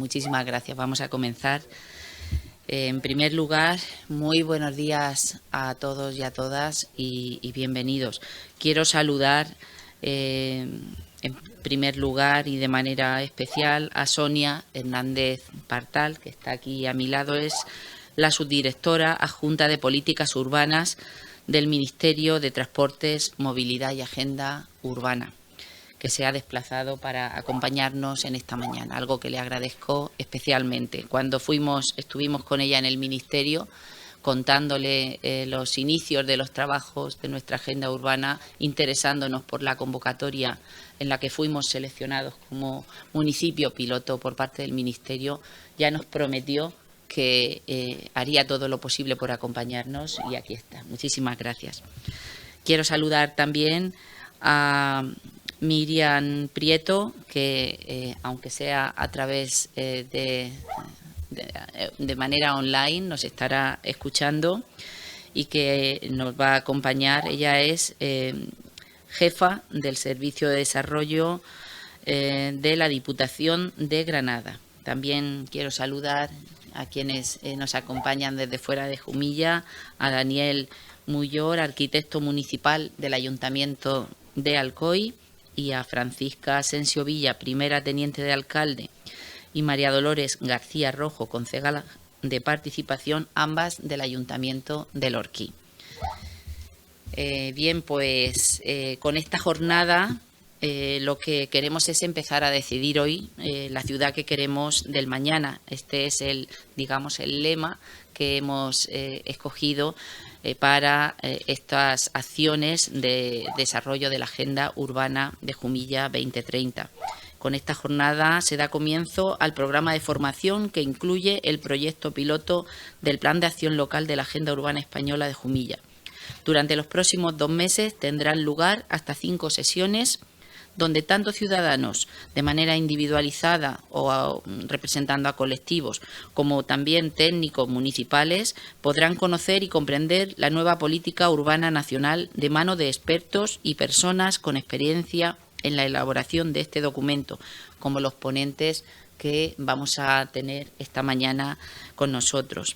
muchísimas gracias. Vamos a comenzar. En primer lugar, muy buenos días a todos y a todas y bienvenidos. Quiero saludar en primer lugar y de manera especial a Sonia Hernández Partal, que está aquí a mi lado. Es la subdirectora adjunta de Políticas Urbanas del Ministerio de Transportes, Movilidad y Agenda Urbana, que se ha desplazado para acompañarnos en esta mañana, algo que le agradezco especialmente. Cuando estuvimos con ella en el Ministerio, contándole los inicios de los trabajos de nuestra agenda urbana, interesándonos por la convocatoria en la que fuimos seleccionados como municipio piloto por parte del Ministerio, ya nos prometió que haría todo lo posible por acompañarnos y aquí está. Muchísimas gracias. Quiero saludar también a Miriam Prieto, que aunque sea a través de manera online nos estará escuchando y que nos va a acompañar. Ella es jefa del Servicio de Desarrollo de la Diputación de Granada. También quiero saludar a quienes nos acompañan desde fuera de Jumilla, a Daniel Muyor, arquitecto municipal del Ayuntamiento de Alcoy, y a Francisca Asensio Villa, primera teniente de alcalde, y María Dolores García Rojo, concejala de participación, ambas del Ayuntamiento de Lorquí. Bien, pues con esta jornada lo que queremos es empezar a decidir hoy la ciudad que queremos del mañana. Este es el lema que hemos escogido para estas acciones de desarrollo de la Agenda Urbana de Jumilla 2030. Con esta jornada se da comienzo al programa de formación que incluye el proyecto piloto del Plan de Acción Local de la Agenda Urbana Española de Jumilla. Durante los próximos 2 meses tendrán lugar hasta 5 sesiones donde tanto ciudadanos de manera individualizada o representando a colectivos como también técnicos municipales podrán conocer y comprender la nueva política urbana nacional de mano de expertos y personas con experiencia en la elaboración de este documento, como los ponentes que vamos a tener esta mañana con nosotros.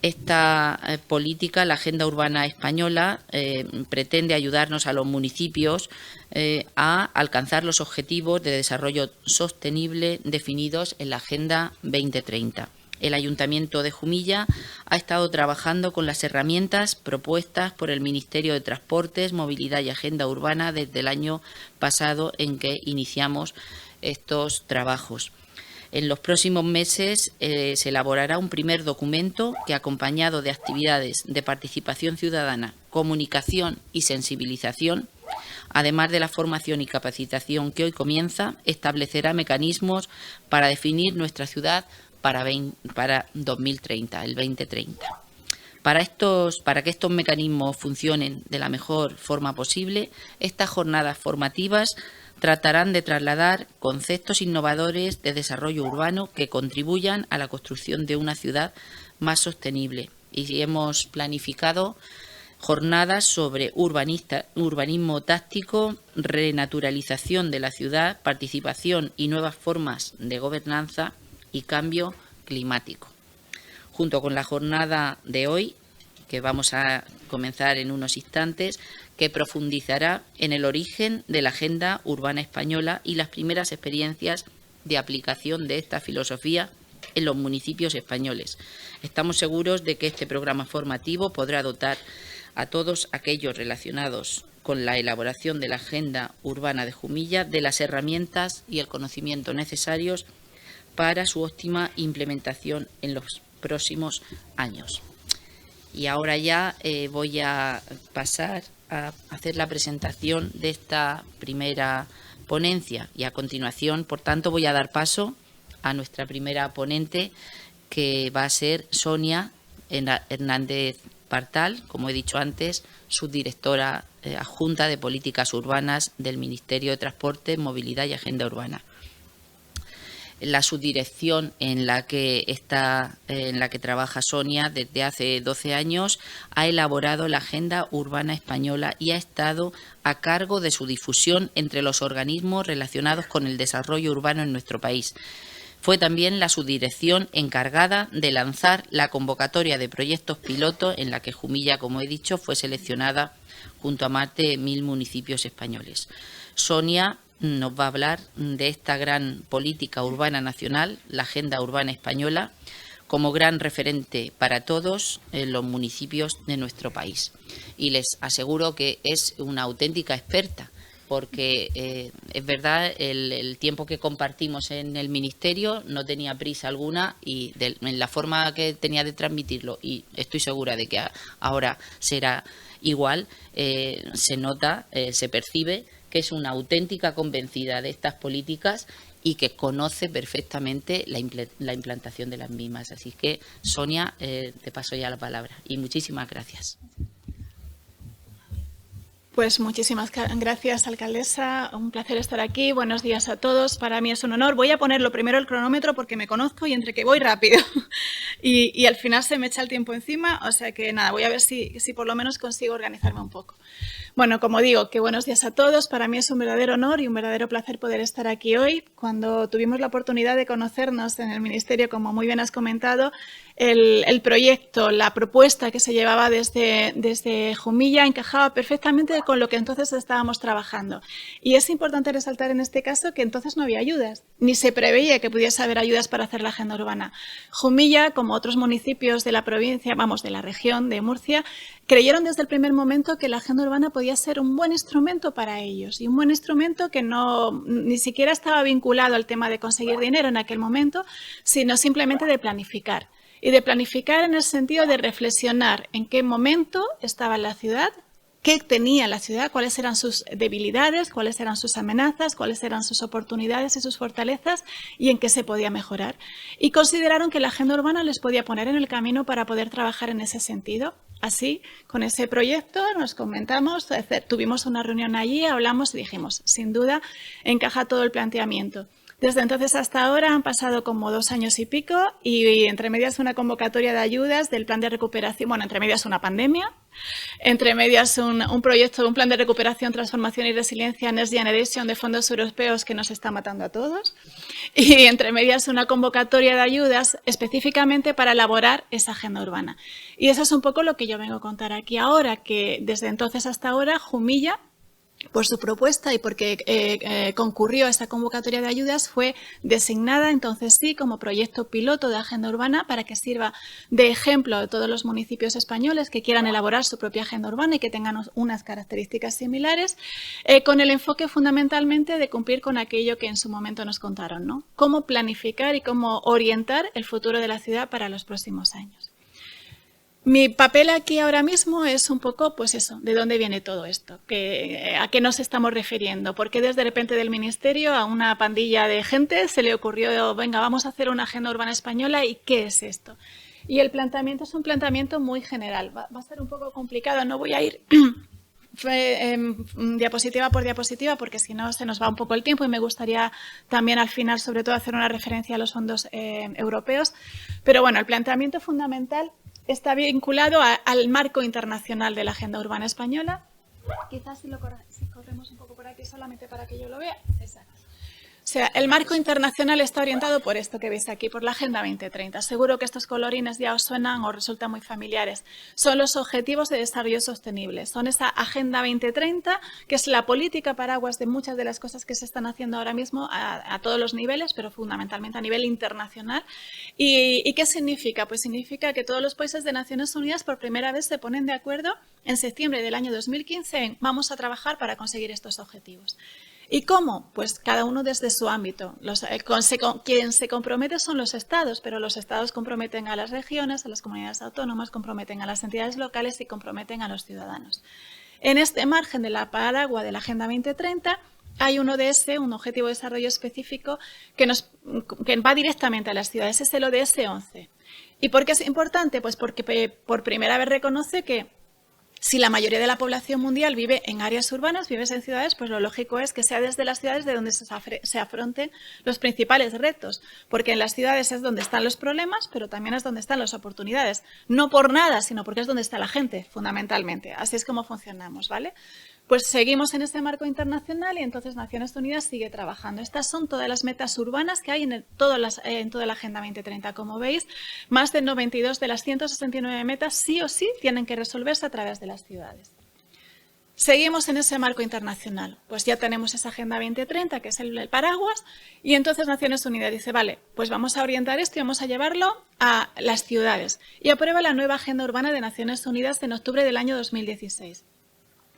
Esta política, la Agenda Urbana Española, pretende ayudarnos a los municipios a alcanzar los objetivos de desarrollo sostenible definidos en la Agenda 2030. El Ayuntamiento de Jumilla ha estado trabajando con las herramientas propuestas por el Ministerio de Transportes, Movilidad y Agenda Urbana desde el año pasado en que iniciamos estos trabajos. En los próximos meses se elaborará un primer documento que, acompañado de actividades de participación ciudadana, comunicación y sensibilización, además de la formación y capacitación que hoy comienza, establecerá mecanismos para definir nuestra ciudad para 2030, el 2030. Para que estos mecanismos funcionen de la mejor forma posible, estas jornadas formativas tratarán de trasladar conceptos innovadores de desarrollo urbano que contribuyan a la construcción de una ciudad más sostenible. Y hemos planificado jornadas sobre urbanismo táctico, renaturalización de la ciudad, participación y nuevas formas de gobernanza y cambio climático. Junto con la jornada de hoy, que vamos a comenzar en unos instantes, que profundizará en el origen de la Agenda Urbana Española y las primeras experiencias de aplicación de esta filosofía en los municipios españoles. Estamos seguros de que este programa formativo podrá dotar a todos aquellos relacionados con la elaboración de la Agenda Urbana de Jumilla de las herramientas y el conocimiento necesarios para su óptima implementación en los próximos años. Y ahora ya voy a pasar a hacer la presentación de esta primera ponencia y a continuación, por tanto, voy a dar paso a nuestra primera ponente, que va a ser Sonia Hernández Partal, como he dicho antes, subdirectora adjunta de Políticas Urbanas del Ministerio de Transporte, Movilidad y Agenda Urbana. La subdirección en la que trabaja Sonia desde hace 12 años ha elaborado la Agenda Urbana Española y ha estado a cargo de su difusión entre los organismos relacionados con el desarrollo urbano en nuestro país. Fue también la subdirección encargada de lanzar la convocatoria de proyectos piloto en la que Jumilla, como he dicho, fue seleccionada junto a más de 1000 municipios españoles. Sonia nos va a hablar de esta gran política urbana nacional, la Agenda Urbana Española, como gran referente para todos en los municipios de nuestro país. Y les aseguro que es una auténtica experta, porque es verdad, el tiempo que compartimos en el Ministerio no tenía prisa alguna y en la forma que tenía de transmitirlo, y estoy segura de que ahora será igual, se nota, se percibe que es una auténtica convencida de estas políticas y que conoce perfectamente la implantación de las mismas. Así que, Sonia, te paso ya la palabra y muchísimas gracias. Pues muchísimas gracias, alcaldesa. Un placer estar aquí. Buenos días a todos. Para mí es un honor. Voy a ponerlo primero el cronómetro porque me conozco y entre que voy rápido y al final se me echa el tiempo encima. O sea que nada, voy a ver si por lo menos consigo organizarme un poco. Bueno, como digo, que buenos días a todos. Para mí es un verdadero honor y un verdadero placer poder estar aquí hoy. Cuando tuvimos la oportunidad de conocernos en el Ministerio, como muy bien has comentado, el proyecto, la propuesta que se llevaba desde Jumilla encajaba perfectamente con lo que entonces estábamos trabajando. Y es importante resaltar en este caso que entonces no había ayudas, ni se preveía que pudiese haber ayudas para hacer la agenda urbana. Jumilla, como otros municipios de la provincia, de la región de Murcia, creyeron desde el primer momento que la agenda urbana podía ser un buen instrumento para ellos y un buen instrumento que ni siquiera estaba vinculado al tema de conseguir dinero en aquel momento, sino simplemente de planificar. Y de planificar en el sentido de reflexionar en qué momento estaba la ciudad, qué tenía la ciudad, cuáles eran sus debilidades, cuáles eran sus amenazas, cuáles eran sus oportunidades y sus fortalezas y en qué se podía mejorar. Y consideraron que la agenda urbana les podía poner en el camino para poder trabajar en ese sentido. Así, con ese proyecto nos comentamos, tuvimos una reunión allí, hablamos y dijimos, sin duda, encaja todo el planteamiento. Desde entonces hasta ahora han pasado como 2 años y pico y entre medias una convocatoria de ayudas del plan de recuperación, bueno, entre medias una pandemia, entre medias un proyecto, un plan de recuperación, transformación y resiliencia Next Generation de fondos europeos que nos está matando a todos y entre medias una convocatoria de ayudas específicamente para elaborar esa agenda urbana. Y eso es un poco lo que yo vengo a contar aquí ahora, que desde entonces hasta ahora Jumilla, por su propuesta y porque concurrió a esta convocatoria de ayudas, fue designada entonces sí como proyecto piloto de agenda urbana para que sirva de ejemplo a todos los municipios españoles que quieran elaborar su propia agenda urbana y que tengan unas características similares, con el enfoque fundamentalmente de cumplir con aquello que en su momento nos contaron, ¿no? Cómo planificar y cómo orientar el futuro de la ciudad para los próximos años. Mi papel aquí ahora mismo es un poco, pues eso, de dónde viene todo esto, a qué nos estamos refiriendo, porque desde de repente del Ministerio a una pandilla de gente se le ocurrió, venga, vamos a hacer una agenda urbana española y ¿qué es esto? Y el planteamiento es un planteamiento muy general, va a ser un poco complicado, no voy a ir diapositiva por diapositiva porque si no se nos va un poco el tiempo y me gustaría también al final sobre todo hacer una referencia a los fondos europeos, pero bueno, el planteamiento fundamental está vinculado al marco internacional de la Agenda Urbana Española. Quizás si corremos un poco por aquí solamente para que yo lo vea. Exacto. O sea, el marco internacional está orientado por esto que veis aquí, por la Agenda 2030. Seguro que estos colorines ya os suenan o resultan muy familiares. Son los Objetivos de Desarrollo Sostenible. Son esa Agenda 2030, que es la política paraguas de muchas de las cosas que se están haciendo ahora mismo a todos los niveles, pero fundamentalmente a nivel internacional. ¿Y qué significa? Pues significa que todos los países de Naciones Unidas por primera vez se ponen de acuerdo en septiembre del año 2015 en vamos a trabajar para conseguir estos objetivos. ¿Y cómo? Pues cada uno desde su ámbito. Quien se compromete son los estados, pero los estados comprometen a las regiones, a las comunidades autónomas, comprometen a las entidades locales y comprometen a los ciudadanos. En este margen de la paraguas de la Agenda 2030 hay un ODS, un Objetivo de Desarrollo Específico, que va directamente a las ciudades, es el ODS 11. ¿Y por qué es importante? Pues porque por primera vez reconoce que si la mayoría de la población mundial vive en áreas urbanas, vive en ciudades, pues lo lógico es que sea desde las ciudades de donde se afronten los principales retos, porque en las ciudades es donde están los problemas, pero también es donde están las oportunidades. No por nada, sino porque es donde está la gente, fundamentalmente. Así es como funcionamos, ¿vale? Pues seguimos en este marco internacional y entonces Naciones Unidas sigue trabajando. Estas son todas las metas urbanas que hay en toda la Agenda 2030. Como veis, más del 92 de las 169 metas sí o sí tienen que resolverse a través de las ciudades. Seguimos en ese marco internacional. Pues ya tenemos esa Agenda 2030, que es el paraguas, y entonces Naciones Unidas dice, vale, pues vamos a orientar esto y vamos a llevarlo a las ciudades. Y aprueba la nueva Agenda Urbana de Naciones Unidas en octubre del año 2016.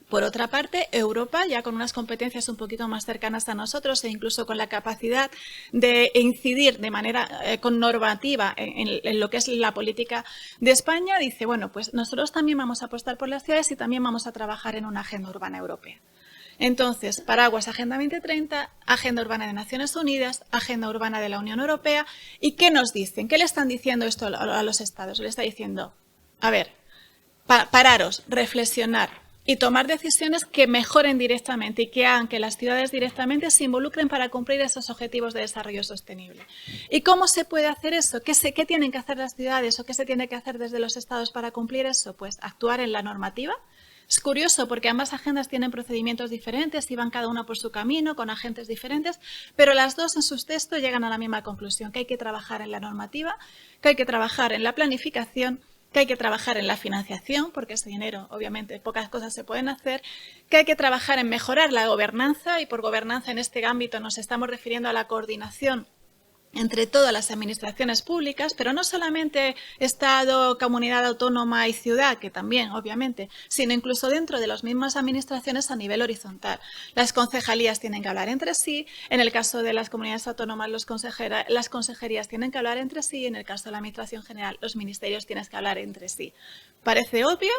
Por otra parte, Europa, ya con unas competencias un poquito más cercanas a nosotros e incluso con la capacidad de incidir de manera con normativa en lo que es la política de España, dice, bueno, pues nosotros también vamos a apostar por las ciudades y también vamos a trabajar en una agenda urbana europea. Entonces, paraguas Agenda 2030, Agenda Urbana de Naciones Unidas, Agenda Urbana de la Unión Europea. ¿Y qué nos dicen? ¿Qué le están diciendo esto a los estados? Le está diciendo, a ver, pararos, reflexionar y tomar decisiones que mejoren directamente y que hagan que las ciudades directamente se involucren para cumplir esos objetivos de desarrollo sostenible. ¿Y cómo se puede hacer eso? ¿Qué tienen que hacer las ciudades o qué se tiene que hacer desde los estados para cumplir eso? Pues actuar en la normativa. Es curioso porque ambas agendas tienen procedimientos diferentes y van cada una por su camino, con agentes diferentes, pero las dos en sus textos llegan a la misma conclusión, que hay que trabajar en la normativa, que hay que trabajar en la planificación, que hay que trabajar en la financiación, porque ese dinero, obviamente, pocas cosas se pueden hacer, que hay que trabajar en mejorar la gobernanza, y por gobernanza en este ámbito nos estamos refiriendo a la coordinación entre todas las administraciones públicas, pero no solamente Estado, comunidad autónoma y ciudad, que también, obviamente, sino incluso dentro de las mismas administraciones a nivel horizontal. Las concejalías tienen que hablar entre sí, en el caso de las comunidades autónomas las consejerías tienen que hablar entre sí, en el caso de la administración general los ministerios tienen que hablar entre sí. Parece obvio,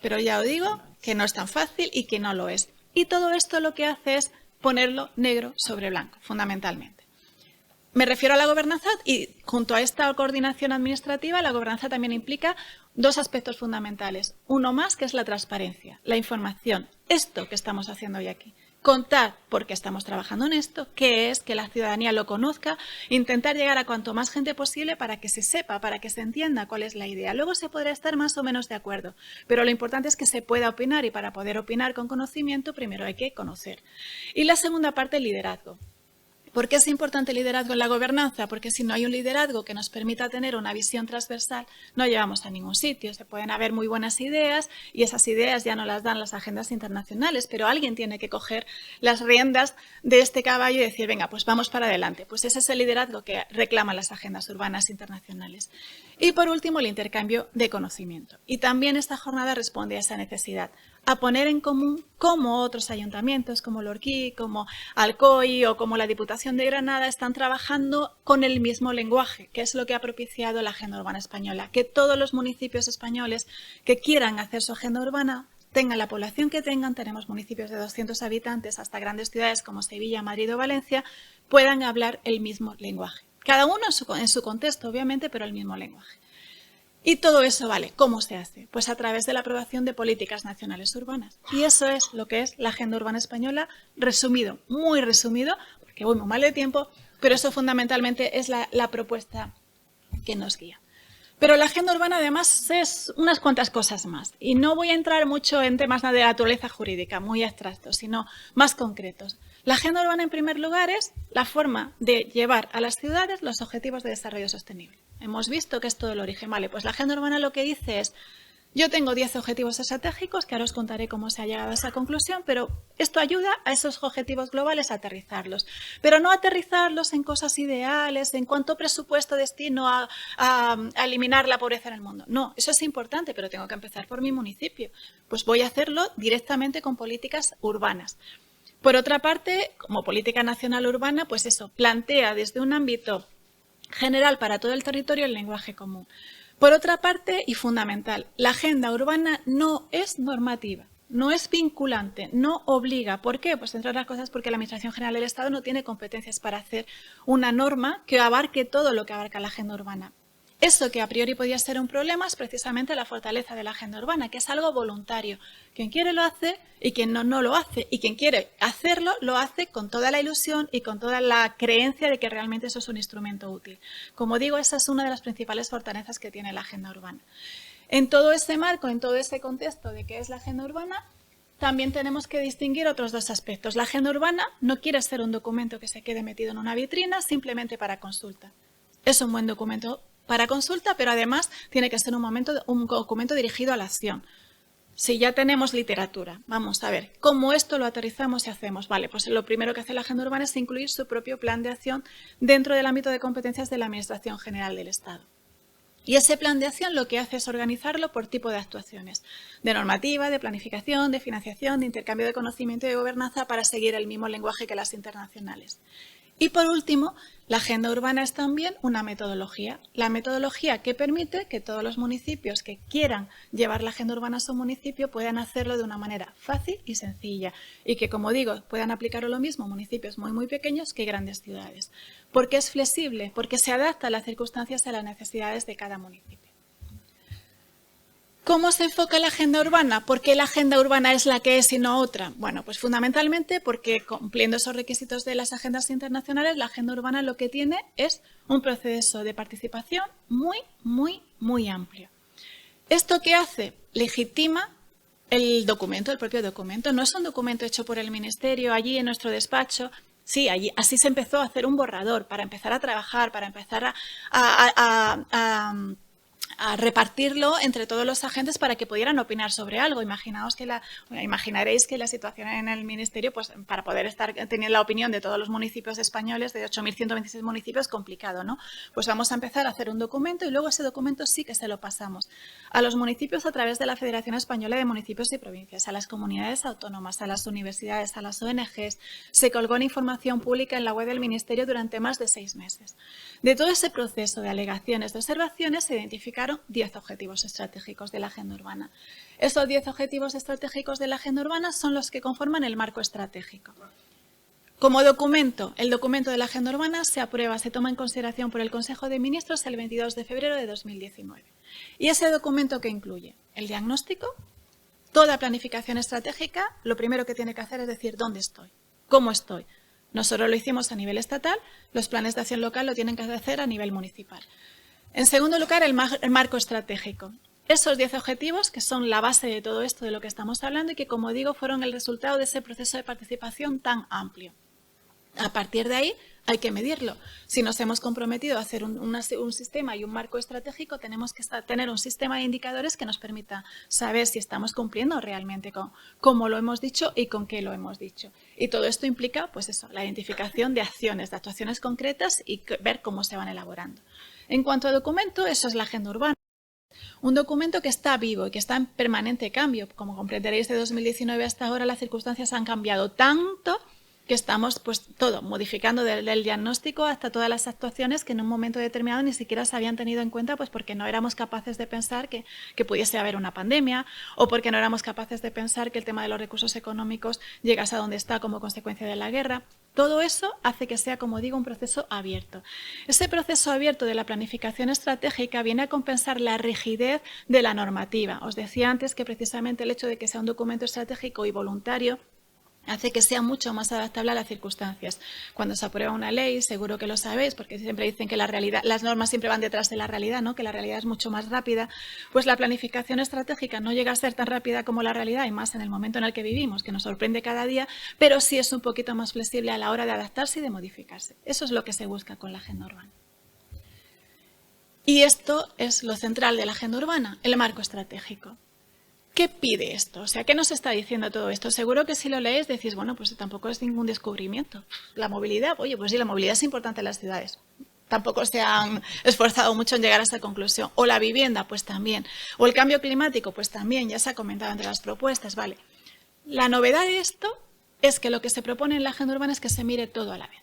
pero ya os digo que no es tan fácil y que no lo es. Y todo esto lo que hace es ponerlo negro sobre blanco, fundamentalmente. Me refiero a la gobernanza y junto a esta coordinación administrativa, la gobernanza también implica dos aspectos fundamentales. Uno más, que es la transparencia, la información, esto que estamos haciendo hoy aquí. Contar por qué estamos trabajando en esto, qué es, que la ciudadanía lo conozca, intentar llegar a cuanto más gente posible para que se sepa, para que se entienda cuál es la idea. Luego se podrá estar más o menos de acuerdo, pero lo importante es que se pueda opinar y para poder opinar con conocimiento primero hay que conocer. Y la segunda parte, el liderazgo. ¿Por qué es importante el liderazgo en la gobernanza? Porque si no hay un liderazgo que nos permita tener una visión transversal, no llevamos a ningún sitio. Se pueden haber muy buenas ideas y esas ideas ya no las dan las agendas internacionales, pero alguien tiene que coger las riendas de este caballo y decir, venga, pues vamos para adelante. Pues ese es el liderazgo que reclaman las agendas urbanas internacionales. Y por último, el intercambio de conocimiento. Y también esta jornada responde a esa necesidad, a poner en común cómo otros ayuntamientos, como Lorquí, como Alcoy o como la Diputación de Granada están trabajando con el mismo lenguaje, que es lo que ha propiciado la Agenda Urbana Española. Que todos los municipios españoles que quieran hacer su agenda urbana, tengan la población que tengan, tenemos municipios de 200 habitantes hasta grandes ciudades como Sevilla, Madrid o Valencia, puedan hablar el mismo lenguaje. Cada uno en su contexto, obviamente, pero el mismo lenguaje. Y todo eso, vale, ¿cómo se hace? Pues a través de la aprobación de políticas nacionales urbanas. Y eso es lo que es la Agenda Urbana Española, resumido, muy resumido, porque voy muy mal de tiempo, pero eso fundamentalmente es la propuesta que nos guía. Pero la agenda urbana además es unas cuantas cosas más. Y no voy a entrar mucho en temas de naturaleza jurídica, muy abstractos, sino más concretos. La agenda urbana, en primer lugar, es la forma de llevar a las ciudades los objetivos de desarrollo sostenible. Hemos visto que es todo el origen. Vale, pues la agenda urbana lo que dice es, yo tengo 10 objetivos estratégicos, que ahora os contaré cómo se ha llegado a esa conclusión, pero esto ayuda a esos objetivos globales a aterrizarlos. Pero no aterrizarlos en cosas ideales, en cuánto presupuesto destino a eliminar la pobreza en el mundo. No, eso es importante, pero tengo que empezar por mi municipio. Pues voy a hacerlo directamente con políticas urbanas. Por otra parte, como política nacional urbana, pues eso, plantea desde un ámbito general para todo el territorio el lenguaje común. Por otra parte, y fundamental, la agenda urbana no es normativa, no es vinculante, no obliga. ¿Por qué? Pues entre otras cosas porque la Administración General del Estado no tiene competencias para hacer una norma que abarque todo lo que abarca la agenda urbana. Eso que a priori podía ser un problema es precisamente la fortaleza de la agenda urbana, que es algo voluntario. Quien quiere lo hace y quien no lo hace. Y quien quiere hacerlo, lo hace con toda la ilusión y con toda la creencia de que realmente eso es un instrumento útil. Como digo, esa es una de las principales fortalezas que tiene la agenda urbana. En todo ese marco, en todo ese contexto de qué es la agenda urbana, también tenemos que distinguir otros dos aspectos. La agenda urbana no quiere ser un documento que se quede metido en una vitrina simplemente para consulta. Es un buen documento para consulta, pero además tiene que ser un documento dirigido a la acción. Si ya tenemos literatura, vamos a ver, ¿cómo esto lo aterrizamos y hacemos? Vale, pues lo primero que hace la agenda urbana es incluir su propio plan de acción dentro del ámbito de competencias de la Administración General del Estado. Y ese plan de acción lo que hace es organizarlo por tipo de actuaciones, de normativa, de planificación, de financiación, de intercambio de conocimiento y de gobernanza para seguir el mismo lenguaje que las internacionales. Y por último, la agenda urbana es también una metodología. La metodología que permite que todos los municipios que quieran llevar la agenda urbana a su municipio puedan hacerlo de una manera fácil y sencilla. Y que, como digo, puedan aplicarlo lo mismo municipios muy pequeños que grandes ciudades. Porque es flexible, porque se adapta a las circunstancias y a las necesidades de cada municipio. ¿Cómo se enfoca la agenda urbana? ¿Por qué la agenda urbana es la que es y no otra? Bueno, pues fundamentalmente porque cumpliendo esos requisitos de las agendas internacionales, la agenda urbana lo que tiene es un proceso de participación muy amplio. ¿Esto qué hace? Legitima el documento, el propio documento. No es un documento hecho por el Ministerio allí en nuestro despacho. Sí, allí, así se empezó a hacer un borrador para empezar a trabajar, para empezar a repartirlo entre todos los agentes para que pudieran opinar sobre algo. Imaginaréis que la situación en el Ministerio, pues para poder estar teniendo la opinión de todos los municipios españoles, de 8.126 municipios, es complicado, ¿no? Pues vamos a empezar a hacer un documento y luego ese documento sí que se lo pasamos a los municipios a través de la Federación Española de Municipios y Provincias, a las comunidades autónomas, a las universidades, a las ONGs. Se colgó en información pública en la web del Ministerio durante más de 6 meses. De todo ese proceso de alegaciones, de observaciones, se identificaron 10 objetivos estratégicos de la agenda urbana. Esos 10 objetivos estratégicos de la agenda urbana son los que conforman el marco estratégico. Como documento, el documento de la agenda urbana se aprueba, se toma en consideración por el Consejo de Ministros el 22 de febrero de 2019. ¿Y ese documento qué incluye? El diagnóstico. Toda planificación estratégica, lo primero que tiene que hacer es decir dónde estoy, cómo estoy. Nosotros lo hicimos a nivel estatal, los planes de acción local lo tienen que hacer a nivel municipal. En segundo lugar, el marco estratégico. Esos 10 objetivos, que son la base de todo esto de lo que estamos hablando y que, como digo, fueron el resultado de ese proceso de participación tan amplio. A partir de ahí hay que medirlo. Si nos hemos comprometido a hacer un sistema y un marco estratégico, tenemos que tener un sistema de indicadores que nos permita saber si estamos cumpliendo realmente con cómo lo hemos dicho y con qué lo hemos dicho. Y todo esto implica, pues eso, la identificación de acciones, de actuaciones concretas y ver cómo se van elaborando. En cuanto a documento, eso es la agenda urbana. Un documento que está vivo y que está en permanente cambio. Como comprenderéis, de 2019 hasta ahora las circunstancias han cambiado tanto que estamos pues todo modificando del diagnóstico hasta todas las actuaciones que en un momento determinado ni siquiera se habían tenido en cuenta, pues porque no éramos capaces de pensar que pudiese haber una pandemia o porque no éramos capaces de pensar que el tema de los recursos económicos llegase a donde está como consecuencia de la guerra. Todo eso hace que sea, como digo, un proceso abierto. Ese proceso abierto de la planificación estratégica viene a compensar la rigidez de la normativa. Os decía antes que precisamente el hecho de que sea un documento estratégico y voluntario hace que sea mucho más adaptable a las circunstancias. Cuando se aprueba una ley, seguro que lo sabéis, porque siempre dicen que las normas siempre van detrás de la realidad, ¿no? Que la realidad es mucho más rápida, pues la planificación estratégica no llega a ser tan rápida como la realidad, y más en el momento en el que vivimos, que nos sorprende cada día, pero sí es un poquito más flexible a la hora de adaptarse y de modificarse. Eso es lo que se busca con la agenda urbana. Y esto es lo central de la agenda urbana, el marco estratégico. ¿Qué pide esto? O sea, ¿qué nos está diciendo todo esto? Seguro que si lo leéis decís, bueno, pues tampoco es ningún descubrimiento. La movilidad, oye, pues sí, la movilidad es importante en las ciudades. Tampoco se han esforzado mucho en llegar a esa conclusión. O la vivienda, pues también. O el cambio climático, pues también, ya se ha comentado entre las propuestas, vale. La novedad de esto es que lo que se propone en la agenda urbana es que se mire todo a la vez.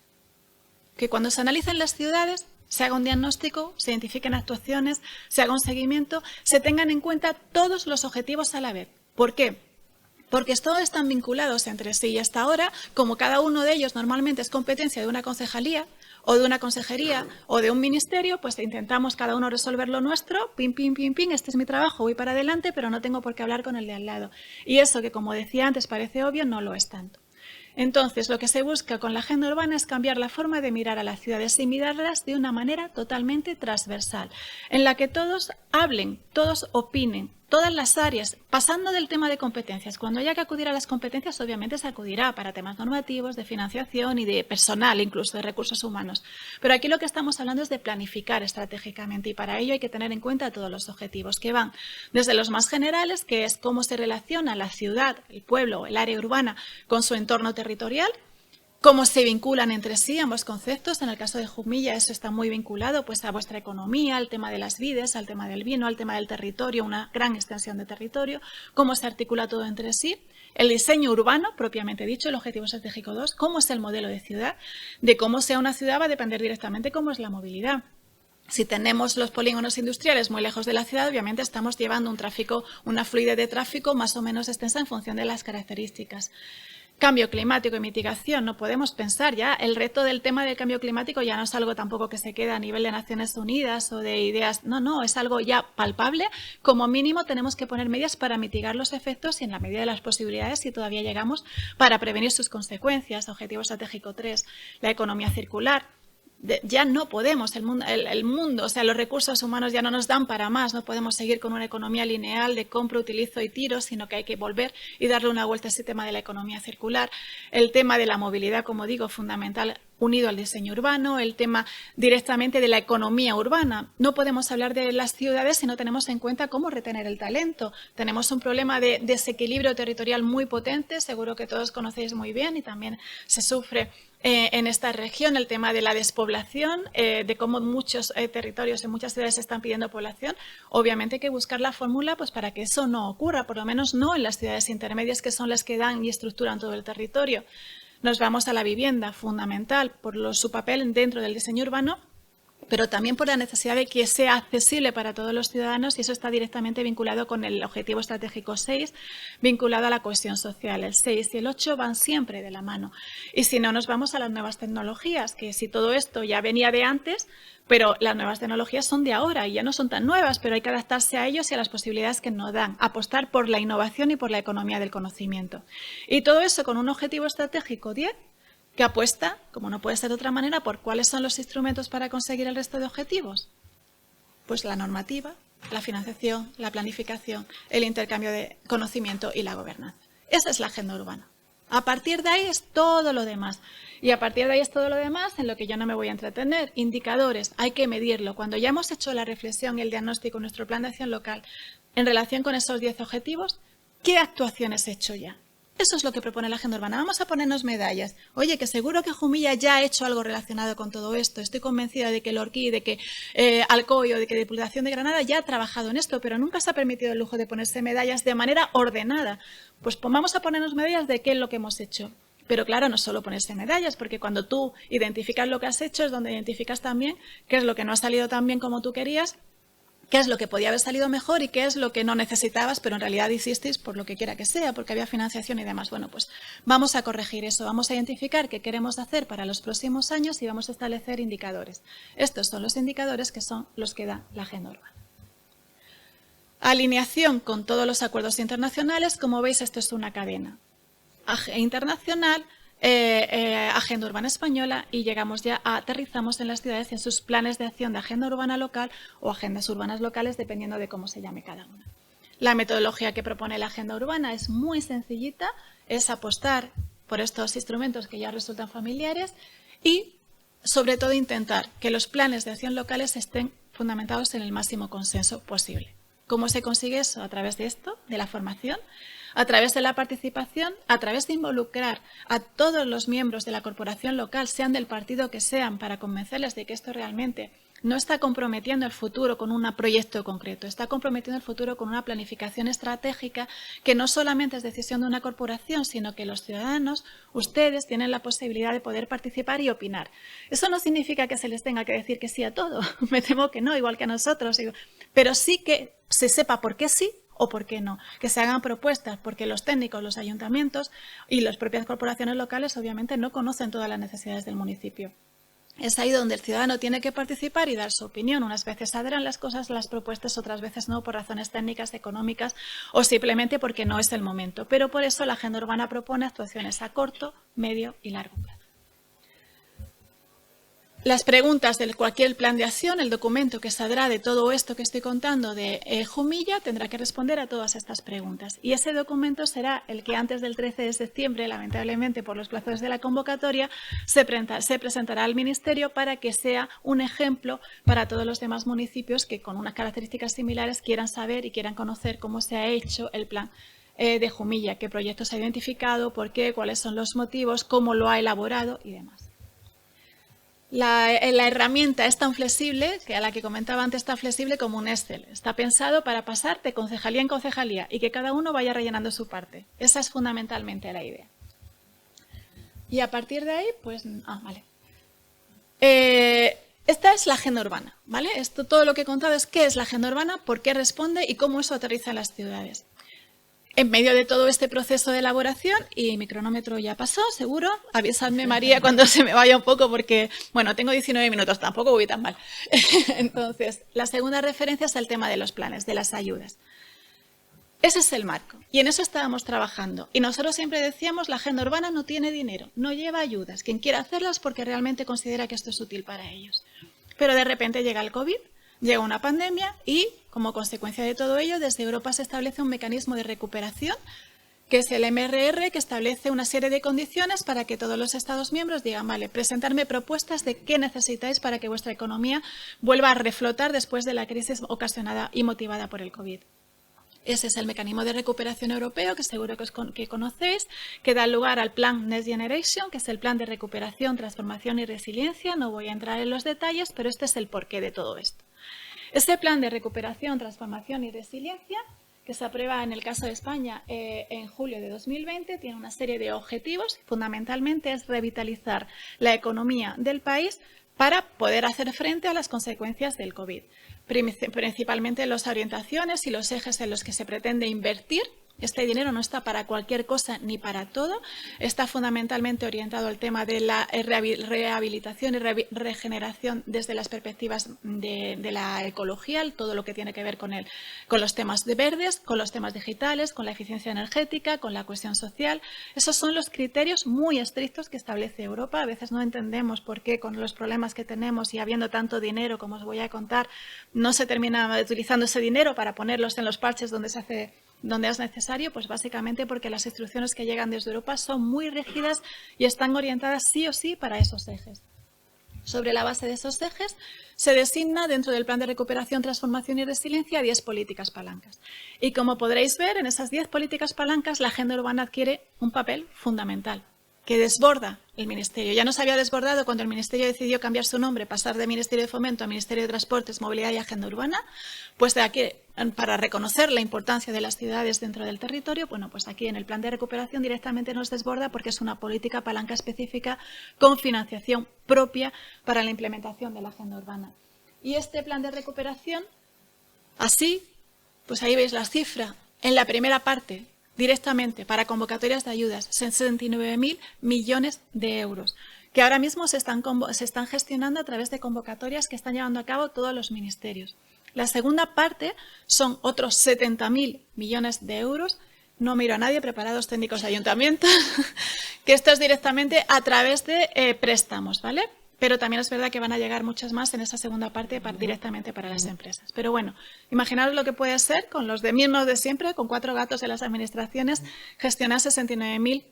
Que cuando se analicen las ciudades se haga un diagnóstico, se identifiquen actuaciones, se haga un seguimiento, se tengan en cuenta todos los objetivos a la vez. ¿Por qué? Porque todos están vinculados entre sí y hasta ahora, como cada uno de ellos normalmente es competencia de una concejalía o de una consejería o de un ministerio, pues intentamos cada uno resolver lo nuestro, pim, pim, pim, pim, este es mi trabajo, voy para adelante, pero no tengo por qué hablar con el de al lado. Y eso que, como decía antes, parece obvio, no lo es tanto. Entonces, lo que se busca con la agenda urbana es cambiar la forma de mirar a las ciudades y mirarlas de una manera totalmente transversal, en la que todos hablen, todos opinen, todas las áreas, pasando del tema de competencias. Cuando haya que acudir a las competencias, obviamente se acudirá para temas normativos, de financiación y de personal, incluso de recursos humanos. Pero aquí lo que estamos hablando es de planificar estratégicamente y para ello hay que tener en cuenta todos los objetivos que van desde los más generales, que es cómo se relaciona la ciudad, el pueblo, el área urbana con su entorno territorial, cómo se vinculan entre sí ambos conceptos. En el caso de Jumilla eso está muy vinculado pues, a vuestra economía, al tema de las vides, al tema del vino, al tema del territorio, una gran extensión de territorio, cómo se articula todo entre sí. El diseño urbano, propiamente dicho, el objetivo estratégico 2, cómo es el modelo de ciudad, de cómo sea una ciudad va a depender directamente cómo es la movilidad. Si tenemos los polígonos industriales muy lejos de la ciudad, obviamente estamos llevando un tráfico, una fluidez de tráfico más o menos extensa en función de las características. Cambio climático y mitigación, no podemos pensar ya, el reto del tema del cambio climático ya no es algo tampoco que se queda a nivel de Naciones Unidas o de ideas, no, es algo ya palpable. Como mínimo tenemos que poner medidas para mitigar los efectos y en la medida de las posibilidades, si todavía llegamos, para prevenir sus consecuencias. Objetivo estratégico 3, la economía circular. Ya no podemos, el mundo, o sea, los recursos humanos ya no nos dan para más, no podemos seguir con una economía lineal de compro, utilizo y tiro, sino que hay que volver y darle una vuelta a ese tema de la economía circular, el tema de la movilidad, como digo, fundamental, unido al diseño urbano, el tema directamente de la economía urbana. No podemos hablar de las ciudades si no tenemos en cuenta cómo retener el talento. Tenemos un problema de desequilibrio territorial muy potente, seguro que todos conocéis muy bien y también se sufre en esta región, el tema de la despoblación, de cómo muchos territorios en muchas ciudades están pidiendo población. Obviamente hay que buscar la fórmula pues, para que eso no ocurra, por lo menos no en las ciudades intermedias que son las que dan y estructuran todo el territorio. Nos vamos a la vivienda, fundamental por su papel dentro del diseño urbano, pero también por la necesidad de que sea accesible para todos los ciudadanos y eso está directamente vinculado con el objetivo estratégico 6, vinculado a la cohesión social. El 6 y el 8 van siempre de la mano. Y si no, nos vamos a las nuevas tecnologías, que si todo esto ya venía de antes, pero las nuevas tecnologías son de ahora y ya no son tan nuevas, pero hay que adaptarse a ellos y a las posibilidades que nos dan, apostar por la innovación y por la economía del conocimiento. Y todo eso con un objetivo estratégico 10, que apuesta, como no puede ser de otra manera, por cuáles son los instrumentos para conseguir el resto de objetivos. Pues la normativa, la financiación, la planificación, el intercambio de conocimiento y la gobernanza. Esa es la agenda urbana. A partir de ahí es todo lo demás. Y a partir de ahí es todo lo demás en lo que yo no me voy a entretener. Indicadores, hay que medirlo. Cuando ya hemos hecho la reflexión y el diagnóstico en nuestro plan de acción local en relación con esos 10 objetivos, ¿qué actuaciones he hecho ya? Eso es lo que propone la agenda urbana. Vamos a ponernos medallas. Oye, que seguro que Jumilla ya ha hecho algo relacionado con todo esto. Estoy convencida de que Lorquí, de que Alcoy o de que Diputación de Granada ya ha trabajado en esto, pero nunca se ha permitido el lujo de ponerse medallas de manera ordenada. Pues vamos a ponernos medallas de qué es lo que hemos hecho. Pero claro, no solo ponerse medallas, porque cuando tú identificas lo que has hecho es donde identificas también qué es lo que no ha salido tan bien como tú querías, qué es lo que podía haber salido mejor y qué es lo que no necesitabas, pero en realidad hicisteis por lo que quiera que sea, porque había financiación y demás. Bueno, pues vamos a corregir eso, vamos a identificar qué queremos hacer para los próximos años y vamos a establecer indicadores. Estos son los indicadores que son los que da la agenda urbana. Alineación con todos los acuerdos internacionales. Como veis, esto es una cadena internacional, agenda urbana española y llegamos ya aterrizamos en las ciudades en sus planes de acción de agenda urbana local o agendas urbanas locales, dependiendo de cómo se llame cada una. La metodología que propone la agenda urbana es muy sencillita, es apostar por estos instrumentos que ya resultan familiares y, sobre todo, intentar que los planes de acción locales estén fundamentados en el máximo consenso posible. ¿Cómo se consigue eso? A través de esto, de la formación, a través de la participación, a través de involucrar a todos los miembros de la corporación local, sean del partido que sean, para convencerles de que esto realmente no está comprometiendo el futuro con un proyecto concreto, está comprometiendo el futuro con una planificación estratégica que no solamente es decisión de una corporación, sino que los ciudadanos, ustedes, tienen la posibilidad de poder participar y opinar. Eso no significa que se les tenga que decir que sí a todo, me temo que no, igual que a nosotros, pero sí que se sepa por qué sí o por qué no, que se hagan propuestas, porque los técnicos, los ayuntamientos y las propias corporaciones locales obviamente no conocen todas las necesidades del municipio. Es ahí donde el ciudadano tiene que participar y dar su opinión. Unas veces saldrán las cosas, las propuestas, otras veces no, por razones técnicas, económicas o simplemente porque no es el momento. Pero por eso la Agenda Urbana propone actuaciones a corto, medio y largo plazo. Las preguntas de cualquier plan de acción, el documento que saldrá de todo esto que estoy contando de Jumilla, tendrá que responder a todas estas preguntas. Y ese documento será el que antes del 13 de septiembre, lamentablemente por los plazos de la convocatoria, se presentará al Ministerio para que sea un ejemplo para todos los demás municipios que con unas características similares quieran saber y quieran conocer cómo se ha hecho el plan de Jumilla, qué proyectos ha identificado, por qué, cuáles son los motivos, cómo lo ha elaborado y demás. La herramienta es tan flexible, que a la que comentaba antes, tan flexible como un Excel. Está pensado para pasar de concejalía en concejalía y que cada uno vaya rellenando su parte. Esa es fundamentalmente la idea. Y a partir de ahí, pues... vale. Esta es la agenda urbana, ¿vale? Esto, todo lo que he contado es qué es la agenda urbana, por qué responde y cómo eso aterriza en las ciudades. En medio de todo este proceso de elaboración, y mi cronómetro ya pasó, seguro, avisadme María cuando se me vaya un poco porque, bueno, tengo 19 minutos, tampoco voy tan mal. Entonces, la segunda referencia es el tema de los planes, de las ayudas. Ese es el marco y en eso estábamos trabajando. Y nosotros siempre decíamos, la agenda urbana no tiene dinero, no lleva ayudas. Quien quiera hacerlas porque realmente considera que esto es útil para ellos. Pero de repente llega el COVID, llega una pandemia y, como consecuencia de todo ello, desde Europa se establece un mecanismo de recuperación, que es el MRR, que establece una serie de condiciones para que todos los Estados miembros digan, vale, presentarme propuestas de qué necesitáis para que vuestra economía vuelva a reflotar después de la crisis ocasionada y motivada por el COVID. Ese es el mecanismo de recuperación europeo, que seguro que conocéis, que da lugar al plan Next Generation, que es el plan de recuperación, transformación y resiliencia. No voy a entrar en los detalles, pero este es el porqué de todo esto. Este plan de recuperación, transformación y resiliencia, que se aprueba en el caso de España en julio de 2020, tiene una serie de objetivos. Fundamentalmente es revitalizar la economía del país para poder hacer frente a las consecuencias del COVID. Principalmente las orientaciones y los ejes en los que se pretende invertir. Este dinero no está para cualquier cosa ni para todo, está fundamentalmente orientado al tema de la rehabilitación y regeneración desde las perspectivas de la ecología, todo lo que tiene que ver con los temas de verdes, con los temas digitales, con la eficiencia energética, con la cohesión social. Esos son los criterios muy estrictos que establece Europa. A veces no entendemos por qué con los problemas que tenemos y habiendo tanto dinero, como os voy a contar, no se termina utilizando ese dinero para ponerlos en los parches donde es necesario, pues básicamente porque las instrucciones que llegan desde Europa son muy rígidas y están orientadas sí o sí para esos ejes. Sobre la base de esos ejes se designa dentro del Plan de Recuperación, Transformación y Resiliencia 10 políticas palancas. Y como podréis ver, en esas 10 políticas palancas la agenda urbana adquiere un papel fundamental, que desborda el Ministerio. Ya nos había desbordado cuando el Ministerio decidió cambiar su nombre, pasar de Ministerio de Fomento a Ministerio de Transportes, Movilidad y Agenda Urbana, pues de aquí, para reconocer la importancia de las ciudades dentro del territorio, bueno, pues aquí en el plan de recuperación directamente nos desborda porque es una política palanca específica con financiación propia para la implementación de la agenda urbana. Y este plan de recuperación, así, pues ahí veis la cifra en la primera parte, directamente para convocatorias de ayudas, 69.000 millones de euros, que ahora mismo se están gestionando a través de convocatorias que están llevando a cabo todos los ministerios. La segunda parte son otros 70.000 millones de euros, no miro a nadie, preparados técnicos de ayuntamiento, que esto es directamente a través de préstamos, ¿vale? Pero también es verdad que van a llegar muchas más en esa segunda parte directamente para las empresas. Pero bueno, imaginaros lo que puede ser con los mismos de siempre, con 4 gatos de las administraciones, gestionar 69.000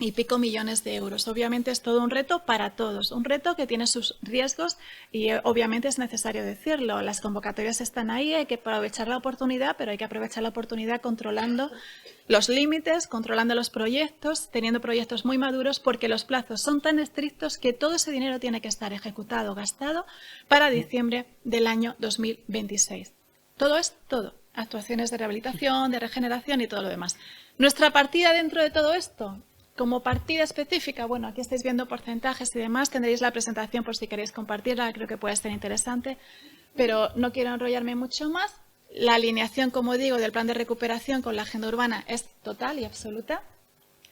y pico millones de euros. Obviamente es todo un reto para todos, un reto que tiene sus riesgos y obviamente es necesario decirlo. Las convocatorias están ahí, hay que aprovechar la oportunidad, pero hay que aprovechar la oportunidad controlando los límites, controlando los proyectos, teniendo proyectos muy maduros, porque los plazos son tan estrictos que todo ese dinero tiene que estar ejecutado, gastado para diciembre del año 2026. Todo es todo. Actuaciones de rehabilitación, de regeneración y todo lo demás. Nuestra partida dentro de todo esto, como partida específica, bueno, aquí estáis viendo porcentajes y demás, tendréis la presentación por si queréis compartirla, creo que puede ser interesante, pero no quiero enrollarme mucho más. La alineación, como digo, del plan de recuperación con la agenda urbana es total y absoluta.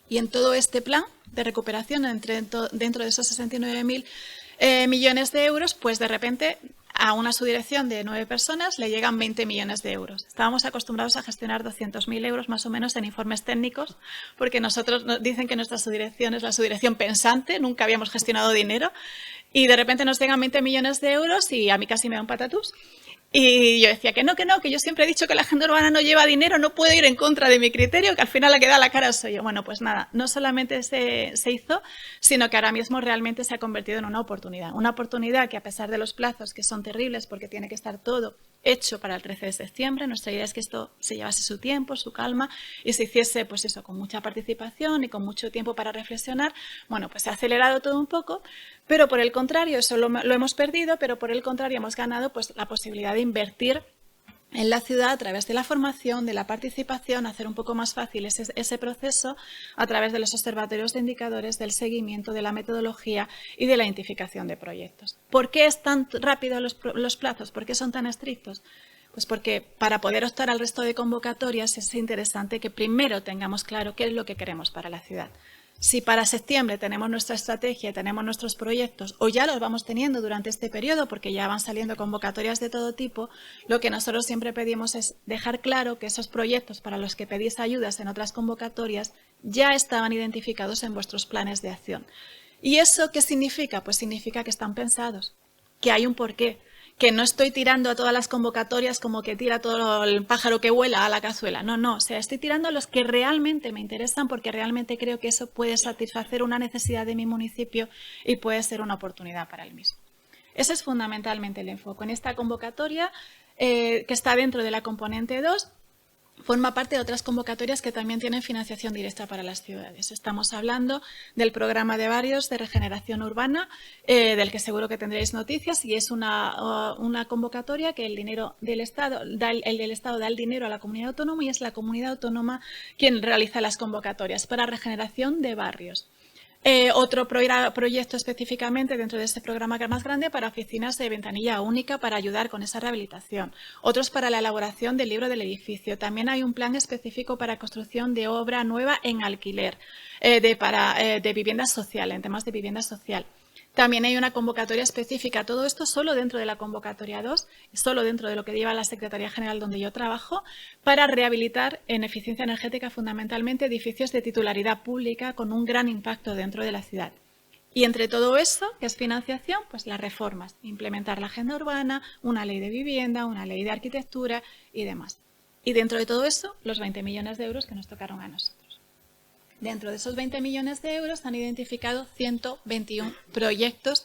Y en todo este plan de recuperación, dentro de esos 69.000 millones de euros, pues de repente a una subdirección de 9 personas le llegan 20 millones de euros. Estábamos acostumbrados a gestionar 200.000 euros más o menos en informes técnicos, porque nosotros nos dicen que nuestra subdirección es la subdirección pensante, nunca habíamos gestionado dinero, y de repente nos llegan 20 millones de euros y a mí casi me da un patatús. Y yo decía que no, que yo siempre he dicho que la agenda urbana no lleva dinero, no puedo ir en contra de mi criterio, que al final la que da la cara soy yo. Bueno, pues nada, no solamente se hizo, sino que ahora mismo realmente se ha convertido en una oportunidad que a pesar de los plazos que son terribles porque tiene que estar todo hecho para el 13 de septiembre, nuestra idea es que esto se llevase su tiempo, su calma y se hiciese pues eso, con mucha participación y con mucho tiempo para reflexionar. Bueno, pues se ha acelerado todo un poco, pero por el contrario, eso lo hemos perdido, pero por el contrario hemos ganado pues la posibilidad de invertir en la ciudad a través de la formación, de la participación, hacer un poco más fácil ese proceso a través de los observatorios de indicadores, del seguimiento, de la metodología y de la identificación de proyectos. ¿Por qué es tan rápido los plazos? ¿Por qué son tan estrictos? Pues porque para poder optar al resto de convocatorias es interesante que primero tengamos claro qué es lo que queremos para la ciudad. Si para septiembre tenemos nuestra estrategia, tenemos nuestros proyectos o ya los vamos teniendo durante este periodo porque ya van saliendo convocatorias de todo tipo, lo que nosotros siempre pedimos es dejar claro que esos proyectos para los que pedís ayudas en otras convocatorias ya estaban identificados en vuestros planes de acción. ¿Y eso qué significa? Pues significa que están pensados, que hay un porqué, que no estoy tirando a todas las convocatorias como que tira todo el pájaro que vuela a la cazuela. No, o sea, estoy tirando a los que realmente me interesan porque realmente creo que eso puede satisfacer una necesidad de mi municipio y puede ser una oportunidad para el mismo. Ese es fundamentalmente el enfoque. En esta convocatoria, que está dentro de la componente 2, forma parte de otras convocatorias que también tienen financiación directa para las ciudades. Estamos hablando del programa de barrios de regeneración urbana, del que seguro que tendréis noticias, y es una convocatoria que el del Estado da el dinero a la comunidad autónoma y es la comunidad autónoma quien realiza las convocatorias para regeneración de barrios. Otro proyecto específicamente dentro de este programa que es más grande para oficinas de ventanilla única para ayudar con esa rehabilitación. Otros para la elaboración del libro del edificio. También hay un plan específico para construcción de obra nueva en alquiler, de vivienda social, en temas de vivienda social. También hay una convocatoria específica, todo esto solo dentro de la convocatoria 2, solo dentro de lo que lleva la Secretaría General donde yo trabajo, para rehabilitar en eficiencia energética fundamentalmente edificios de titularidad pública con un gran impacto dentro de la ciudad. Y entre todo eso, que es financiación, pues las reformas, implementar la agenda urbana, una ley de vivienda, una ley de arquitectura y demás. Y dentro de todo eso, los 20 millones de euros que nos tocaron a nosotros. Dentro de esos 20 millones de euros han identificado 121 proyectos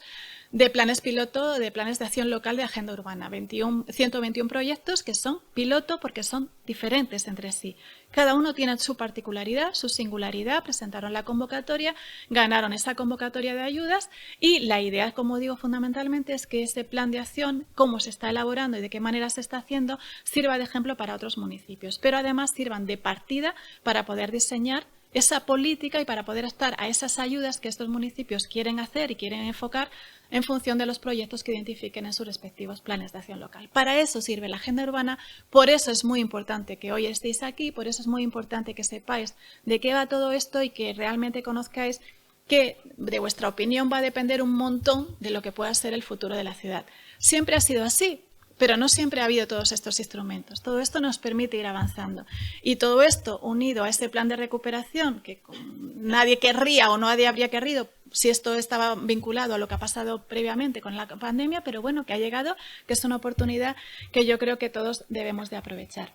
de planes piloto, de planes de acción local de agenda urbana. 121 proyectos que son piloto porque son diferentes entre sí. Cada uno tiene su particularidad, su singularidad, presentaron la convocatoria, ganaron esa convocatoria de ayudas y la idea, como digo, fundamentalmente es que ese plan de acción, cómo se está elaborando y de qué manera se está haciendo, sirva de ejemplo para otros municipios, pero además sirvan de partida para poder diseñar esa política y para poder estar a esas ayudas que estos municipios quieren hacer y quieren enfocar en función de los proyectos que identifiquen en sus respectivos planes de acción local. Para eso sirve la agenda urbana, por eso es muy importante que hoy estéis aquí, por eso es muy importante que sepáis de qué va todo esto y que realmente conozcáis que de vuestra opinión va a depender un montón de lo que pueda ser el futuro de la ciudad. Siempre ha sido así, pero no siempre ha habido todos estos instrumentos. Todo esto nos permite ir avanzando. Y todo esto unido a ese plan de recuperación, que nadie querría o nadie habría querido si esto estaba vinculado a lo que ha pasado previamente con la pandemia, pero bueno, que ha llegado, que es una oportunidad que yo creo que todos debemos de aprovechar.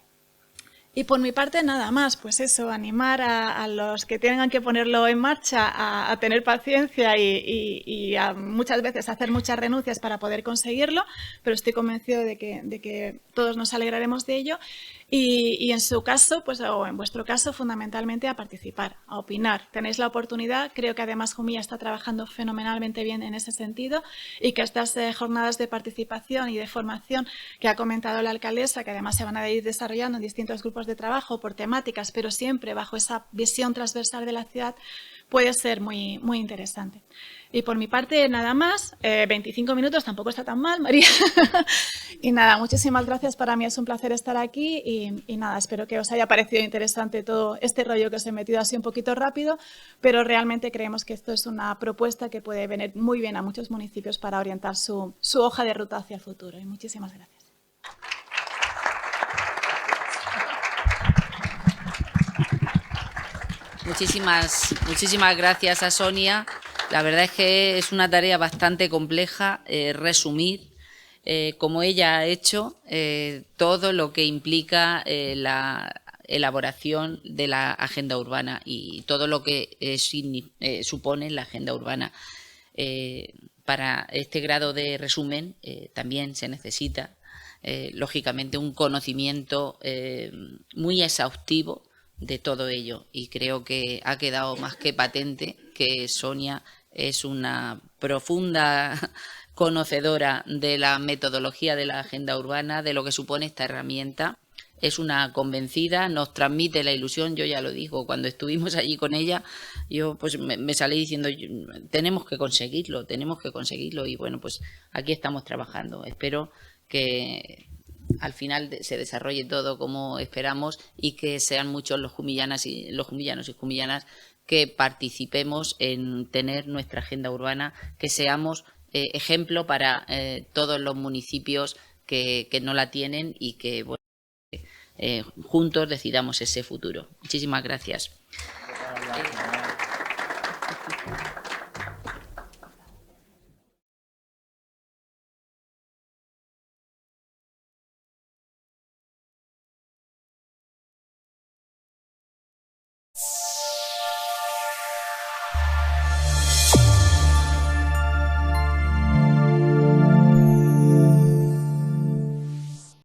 Y por mi parte nada más, pues eso, animar a los que tengan que ponerlo en marcha a tener paciencia y a muchas veces hacer muchas renuncias para poder conseguirlo, pero estoy convencido de que todos nos alegraremos de ello y en su caso, pues o en vuestro caso, fundamentalmente a participar, a opinar. Tenéis la oportunidad, creo que además Jumilla está trabajando fenomenalmente bien en ese sentido y que estas jornadas de participación y de formación que ha comentado la alcaldesa, que además se van a ir desarrollando en distintos grupos de trabajo por temáticas, pero siempre bajo esa visión transversal de la ciudad, puede ser muy, muy interesante. Y por mi parte, nada más. 25 minutos tampoco está tan mal, María. Y nada, muchísimas gracias. Para mí es un placer estar aquí y nada, espero que os haya parecido interesante todo este rollo que os he metido así un poquito rápido, pero realmente creemos que esto es una propuesta que puede venir muy bien a muchos municipios para orientar su hoja de ruta hacia el futuro. Y muchísimas gracias. Muchísimas gracias a Sonia. La verdad es que es una tarea bastante compleja resumir, como ella ha hecho, todo lo que implica la elaboración de la agenda urbana y todo lo que supone la agenda urbana. Para este grado de resumen también se necesita, lógicamente, un conocimiento muy exhaustivo de todo ello, y creo que ha quedado más que patente que Sonia es una profunda conocedora de la metodología de la agenda urbana, de lo que supone esta herramienta. Es una convencida, nos transmite la ilusión. Yo ya lo digo, cuando estuvimos allí con ella, yo pues me salí diciendo, tenemos que conseguirlo, y bueno, pues aquí estamos trabajando. Espero que al final se desarrolle todo como esperamos y que sean muchos los jumillanos y jumillanas que participemos en tener nuestra agenda urbana, que seamos ejemplo para todos los municipios que no la tienen y que bueno, juntos decidamos ese futuro. Muchísimas gracias.